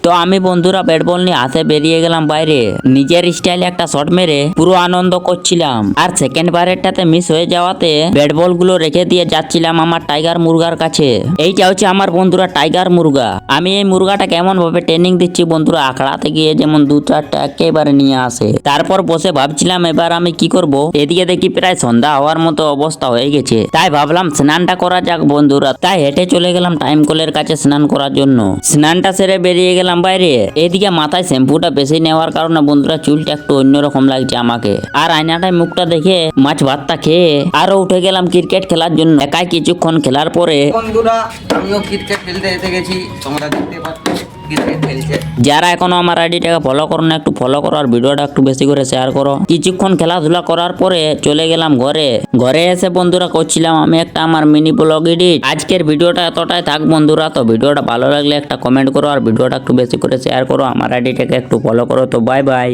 তো আমি বন্ধুরা ব্যাট বল নিয়ে হাতে বেরিয়ে গেলাম বাইরে, নিজের স্টাইলে একটা শট মেরে পুরো আনন্দ করছিলাম। আর সেকেন্ড বারেরটাতে মিস হয়ে যাওয়াতে ব্যাট বল গুলো রেখে দিয়ে যাচ্ছিলাম আমার টাইগার মুরগার কাছে। এইটা হচ্ছে আমার বন্ধুরা টাইগার মুরগা। আমি এই মুরগাটা কেমন ভাবে ট্রেনিং দিচ্ছি বন্ধুরা, আখড়াতে গিয়ে যেমন 2-4টা একেবারে নিয়ে আসে। তারপর বসে ভাবছিলাম এবার আমি কি করব। এদিকে দেখি প্রায় সন্ধ্যা হওয়ার মতো অবস্থা হয়ে গেছে, তাই ভাবলাম স্নানটা করা যাক বন্ধুরা। তাই হেঁটে চলে গেলাম টাইম কলের কাছে স্নান করার জন্য। স্নানটা সেরে বেরিয়ে গেলাম বাইরে। এদিকে মাথায় শ্যাম্পুটা বেশি নেওয়ার কারণে বন্ধুরা চুলটা একটু অন্যরকম লাগছে আমাকে। আর আয়নাটায় মুখটা দেখে মাছ ভাতটা খেয়ে আরো উঠে গেলাম ক্রিকেট খেলার জন্য। একাই কিছুক্ষণ খেলার পরে বন্ধুরা আমিও ক্রিকেট খেলতে এসে গেছি, তোমরা দেখতে পাচ্ছ ক্রিকেট খেলছে। যারা এখনো আমার আইডিটাকে ফলো করো না একটু ফলো করো, আর ভিডিওটা একটু বেশি করে শেয়ার করো। কিছুক্ষণ খেলাধুলা করার পরে চলে গেলাম ঘরে। ঘরে এসে বন্ধুরা করছিলাম আমি একটা আমার মিনি ব্লগ এডিট। আজকের ভিডিওটা এতটাই থাক বন্ধুরা। তো ভিডিওটা ভালো লাগলে একটা কমেন্ট করো, আর ভিডিওটা একটু বেশি করে শেয়ার করো, আমার আইডিটাকে একটু ফলো করো। তো বাই বাই।